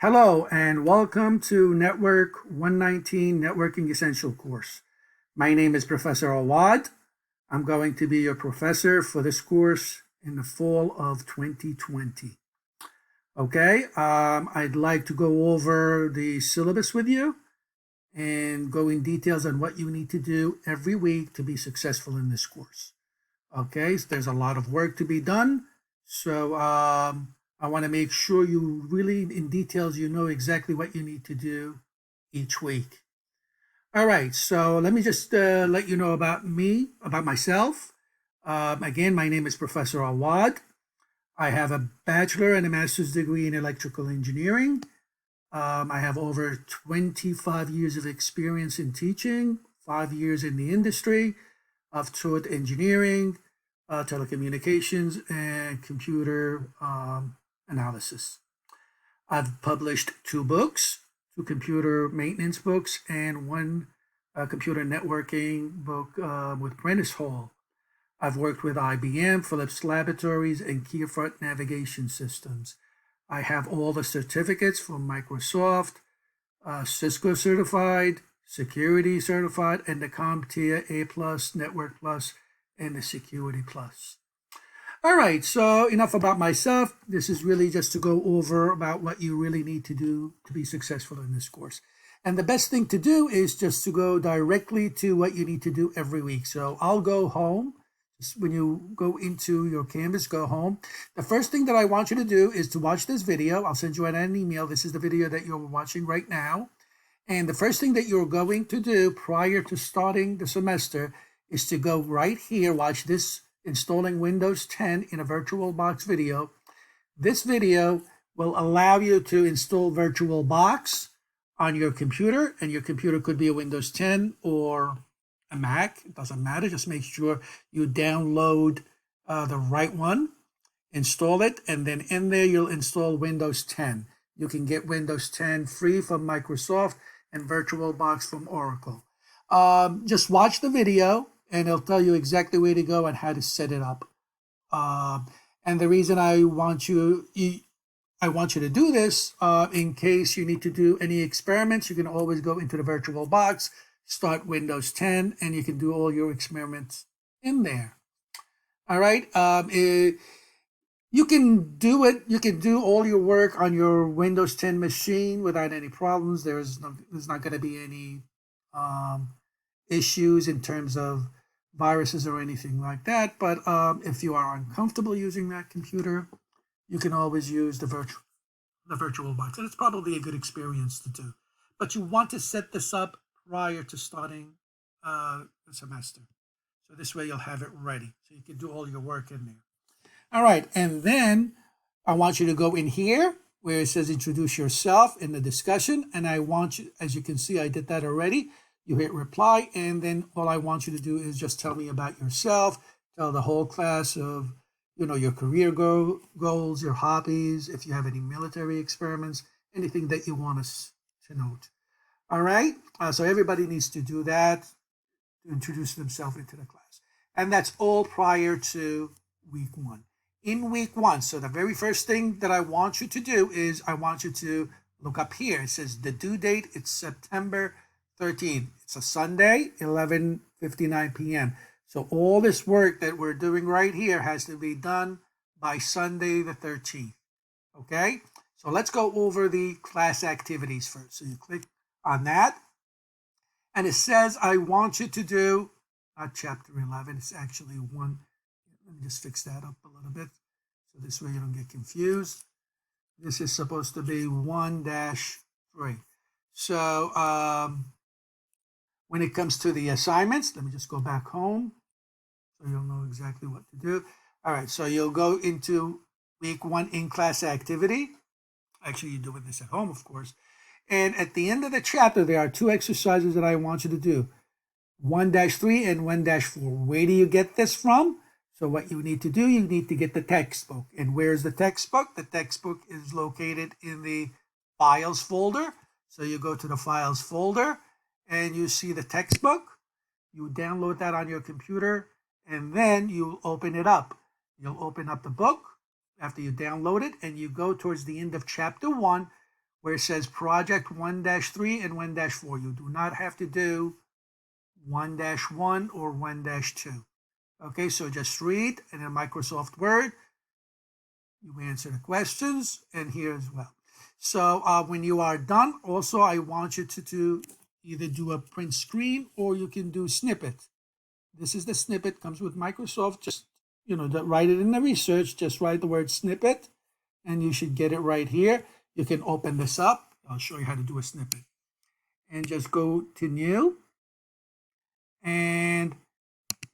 Hello and welcome to Network 119 Networking Essential course. My name is Professor Awad. I'm going to be your professor for this course in the fall of 2020. Okay, I'd like to go over the syllabus with you and go in details on what you need to do every week to be successful in this course. Okay, so there's a lot of work to be done. So I want to make sure you really, in details, you know exactly what you need to do each week. All right, so let me just let you know about me, about myself. Again, my name is Professor Awad. I have a bachelor and a master's degree in electrical engineering. I have over 25 years of experience in teaching, 5 years in the industry. I've taught engineering, telecommunications, and computer analysis. I've published 2 books, 2 computer maintenance books, and 1 computer networking book with Prentice Hall. I've worked with IBM, Philips Laboratories, and Keyfront Navigation Systems. I have all the certificates from Microsoft, Cisco certified, Security certified, and the CompTIA A+, Network Plus, and the Security Plus. All right, so enough about myself. This is really just to go over about what you really need to do to be successful in this course. And the best thing to do is just to go directly to what you need to do every week. So I'll go home. When you go into your Canvas, go home. The first thing that I want you to do is to watch this video. I'll send you an email. This is the video that you're watching right now. And the first thing that you're going to do prior to starting the semester is to go right here, watch this installing Windows 10 in a VirtualBox video. This video will allow you to install VirtualBox on your computer, and your computer could be a Windows 10 or a Mac. It doesn't matter. Just make sure you download the right one, install it, and then in there you'll install Windows 10. You can get Windows 10 free from Microsoft and VirtualBox from Oracle. Just watch the video and it'll tell you exactly where to go and how to set it up. And the reason I want you to do this, in case you need to do any experiments, you can always go into the VirtualBox, start Windows 10, and you can do all your experiments in there. All right. You can do it. You can do all your work on your Windows 10 machine without any problems. There's not going to be any issues in terms of viruses or anything like that. But if you are uncomfortable using that computer, you can always use the VirtualBox, and it's probably a good experience to do. But you want to set this up prior to starting the semester, so this way you'll have it ready, so you can do all your work in there. All right, and then I want you to go in here where it says introduce yourself in the discussion, and I want you, as you can see, I did that already. You hit reply, and then all I want you to do is just tell me about yourself, tell the whole class of, your career goals, your hobbies, if you have any military experiments, anything that you want us to note. All right, so everybody needs to do that to introduce themselves into the class. And that's all prior to week 1. In week 1, so the very first thing that I want you to do is I want you to look up here. It says the due date, it's September 13th. It's a Sunday, 11:59 p.m. So all this work that we're doing right here has to be done by Sunday the 13th. Okay? So let's go over the class activities first. So you click on that. And it says I want you to do, not chapter 11, it's actually 1. Let me just fix that up a little bit so this way you don't get confused. This is supposed to be 1-3. So when it comes to the assignments, let me just go back home so you'll know exactly what to do. All right, so you'll go into week 1 in-class activity. Actually, you're doing this at home, of course. And at the end of the chapter, there are 2 exercises that I want you to do, 1-3 and 1-4. Where do you get this from? So what you need to do, you need to get the textbook. And where's the textbook? The textbook is located in the Files folder. So you go to the Files folder and you see the textbook. You download that on your computer and then you open it up. You'll open up the book after you download it and you go towards the end of chapter 1 where it says project 1-3 and 1-4. You do not have to do 1-1 or 1-2. Okay, so just read, and in Microsoft Word, you answer the questions, and here as well. So when you are done, also I want you to either do a print screen or you can do snippet. This is the snippet, comes with Microsoft. Just, write it in the research, just write the word snippet, and you should get it right here. You can open this up. I'll show you how to do a snippet. And just go to new. And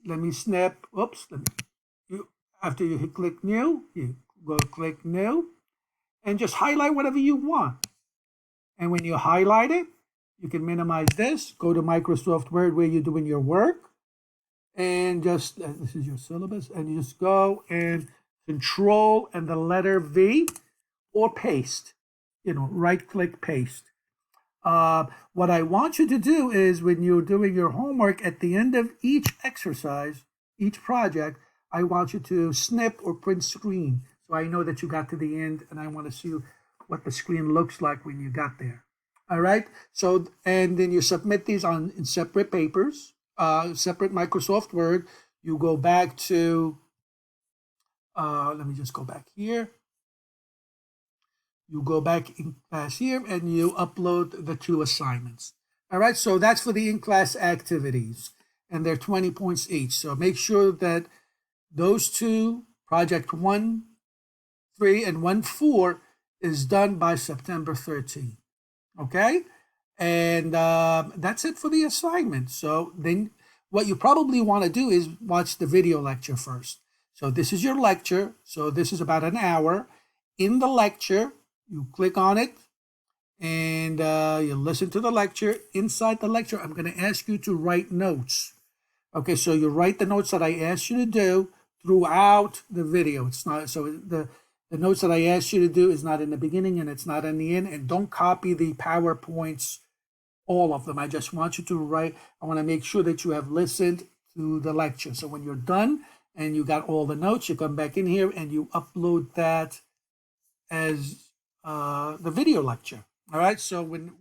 let me snap, after you hit click new, you go click new, and just highlight whatever you want. And when you highlight it, you can minimize this, go to Microsoft Word where you're doing your work, and just, this is your syllabus, and you just go and Control and the letter V, or paste, right click paste. What I want you to do is when you're doing your homework, at the end of each exercise, each project, I want you to snip or print screen. So I know that you got to the end, and I want to see what the screen looks like when you got there. All right. So, and then you submit these in separate papers, separate Microsoft Word. You go back to, let me just go back here. You go back in class here and you upload the 2 assignments. All right, so that's for the in-class activities, and they're 20 points each. So make sure that those 2, project 1-3 and 1-4, is done by September 13th. Okay, and that's it for the assignment. So then what you probably want to do is watch the video lecture first. So this is your lecture. So this is about an hour. In the lecture, you click on it and you listen to the lecture. Inside the lecture, I'm going to ask you to write notes. Okay, so you write the notes that I asked you to do throughout the video. It's not, so the notes that I asked you to do is not in the beginning and it's not in the end. And don't copy the PowerPoints, all of them. I just want you to write. I want to make sure that you have listened to the lecture. So when you're done and you got all the notes, you come back in here and you upload that as the video lecture. All right, so when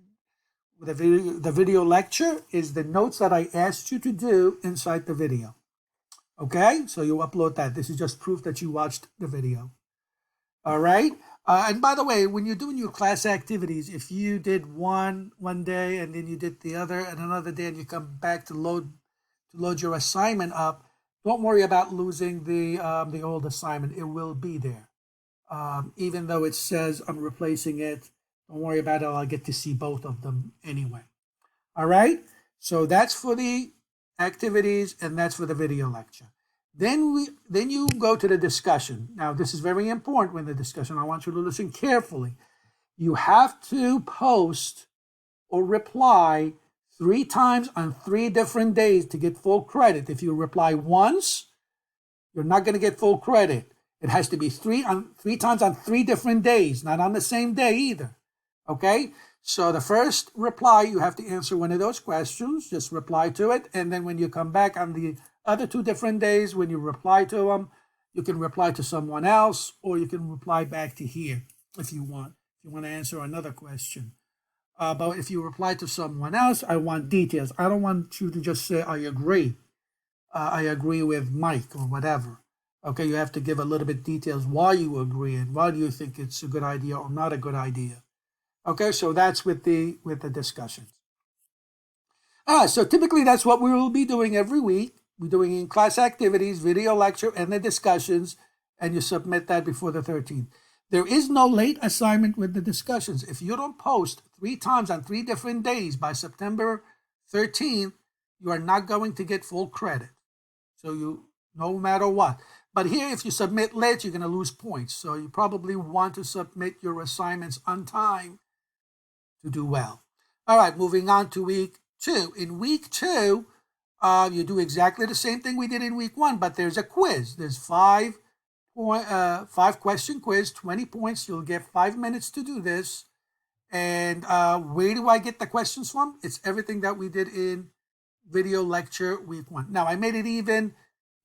the video lecture is the notes that I asked you to do inside the video. Okay, so you upload that. This is just proof that you watched the video. All right, and by the way, when you're doing your class activities, if you did one day and then you did the other and another day and you come back to load your assignment up, don't worry about losing the old assignment. It will be there. Even though it says I'm replacing it, don't worry about it. I'll get to see both of them anyway. All right, so that's for the activities and that's for the video lecture. Then you go to the discussion. Now, this is very important when the discussion. I want you to listen carefully. You have to post or reply 3 times on 3 different days to get full credit. If you reply once, you're not going to get full credit. It has to be 3 times on 3 different days, not on the same day either. Okay? So the first reply, you have to answer one of those questions. Just reply to it. And then when you come back on the other 2 different days, when you reply to them, you can reply to someone else, or you can reply back to here if you want. If you want to answer another question. But if you reply to someone else, I want details. I don't want you to just say, I agree. I agree with Mike or whatever. Okay, you have to give a little bit details why you agree and why do you think it's a good idea or not a good idea. Okay, so that's with the discussions. So typically that's what we will be doing every week. We're doing in-class activities, video lecture, and the discussions, and you submit that before the 13th. There is no late assignment with the discussions. If you don't post 3 times on 3 different days by September 13th, you are not going to get full credit. So no matter what. But here, if you submit late, you're going to lose points. So you probably want to submit your assignments on time to do well. All right, moving on to week 2. In week 2, you do exactly the same thing we did in week 1, but there's a quiz. There's 5-question quiz, 20 points. You'll get 5 minutes to do this. And where do I get the questions from? It's everything that we did in video lecture week 1. Now, I made it even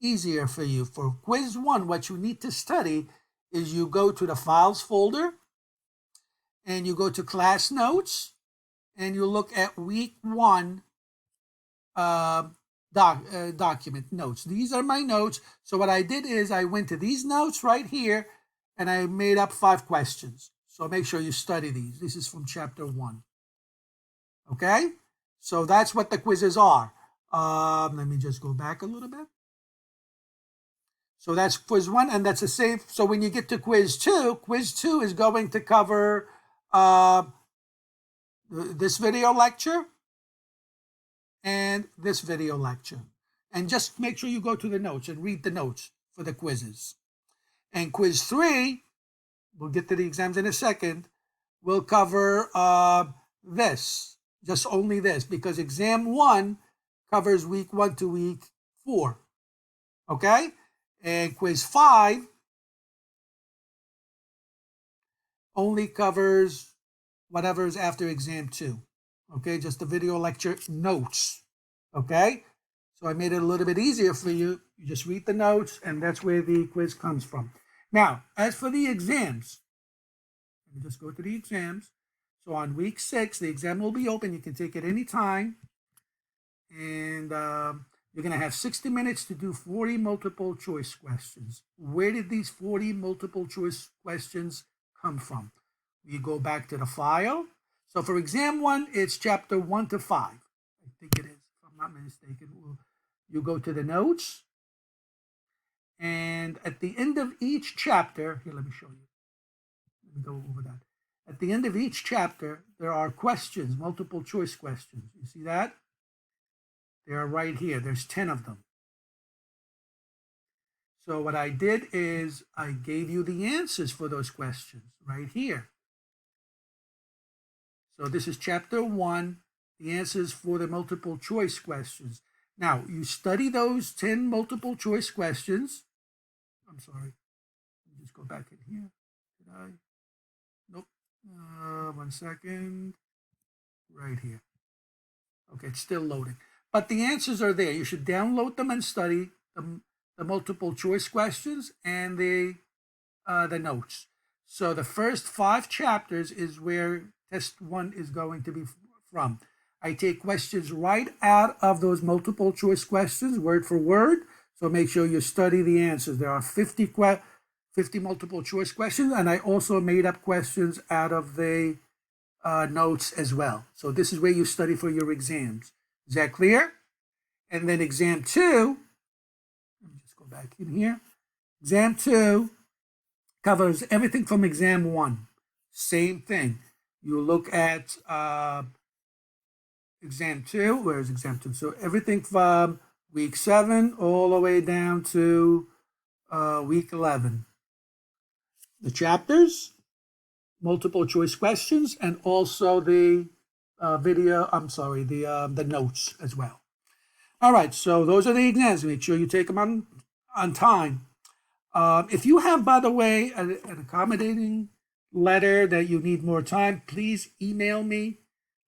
easier for you. For quiz 1, what you need to study is you go to the files folder and you go to class notes, and you look at week 1 document notes. These are my notes. So what I did is I went to these notes right here, and I made up 5 questions. So make sure you study these. This is from chapter 1. Okay? So that's what the quizzes are. Let me just go back a little bit. So that's quiz 1, and that's the same. So when you get to quiz 2 is going to cover this video lecture and this video lecture. And just make sure you go to the notes and read the notes for the quizzes. And quiz 3, we'll get to the exams in a second, will cover this, just only this, because exam 1 covers week 1 to week 4. Okay? And quiz 5 only covers whatever is after exam 2. Okay, just the video lecture notes. Okay, so I made it a little bit easier for you. You just read the notes, and that's where the quiz comes from. Now, as for the exams, let me just go to the exams. So on week 6, the exam will be open. You can take it anytime. And you're going to have 60 minutes to do 40 multiple choice questions. Where did these 40 multiple choice questions come from? You go back to the file. So for exam 1, it's chapter 1 to 5. I think it is, if I'm not mistaken. You go to the notes. And at the end of each chapter, here, let me show you. Let me go over that. At the end of each chapter, there are questions, multiple choice questions. You see that? They are right here. There's 10 of them. So what I did is I gave you the answers for those questions right here. So this is chapter 1, the answers for the multiple choice questions. Now, you study those 10 multiple choice questions. I'm sorry. Let me just go back in here. Did I? Nope. 1 second. Right here. Okay, it's still loading. But the answers are there. You should download them and study the multiple choice questions and the notes. So the first 5 chapters is where test 1 is going to be from. I take questions right out of those multiple choice questions, word for word. So make sure you study the answers. There are 50 multiple choice questions, and I also made up questions out of the notes as well. So this is where you study for your exams. Is that clear? And then exam 2, let me just go back in here. Exam 2 covers everything from exam 1. Same thing. You look at exam 2. Where's exam 2? So everything from week 7 all the way down to week 11. The chapters, multiple choice questions, and also the the notes as well. All right, so those are the exams. Make sure you take them on time. If you have, by the way, an accommodating letter that you need more time, please email me.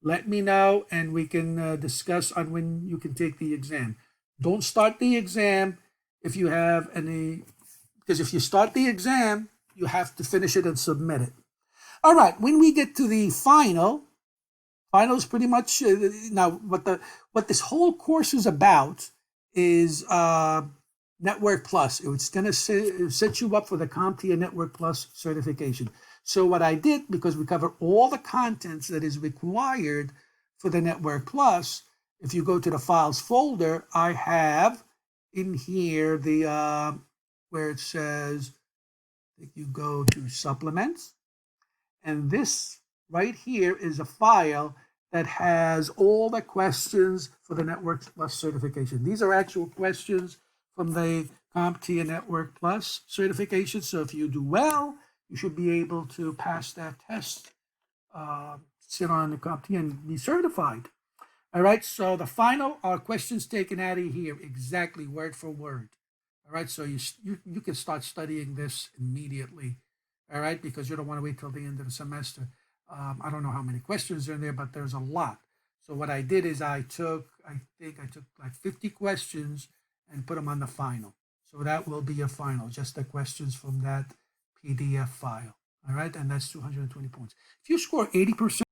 Let me know, and we can discuss on when you can take the exam. Don't start the exam if you have any, because if you start the exam, you have to finish it and submit it. All right, when we get to the final is pretty much, now what this whole course is about is Network Plus. It's going to set you up for the CompTIA Network Plus certification. So what I did, because we cover all the contents that is required for the Network Plus, if you go to the files folder, I have in here the where it says that you go to supplements, and this right here is a file that has all the questions for the Network Plus certification. These are actual questions from the CompTIA Network Plus certification. So if you do well, you should be able to pass that test, sit on the CompTIA and be certified. All right, so the final are questions taken out of here, exactly word for word. All right, so you can start studying this immediately, all right, because you don't want to wait till the end of the semester. I don't know how many questions are in there, but there's a lot. So what I did is I took like 50 questions and put them on the final. So that will be your final, just the questions from that PDF file. All right, and that's 220 points. If you score 80%,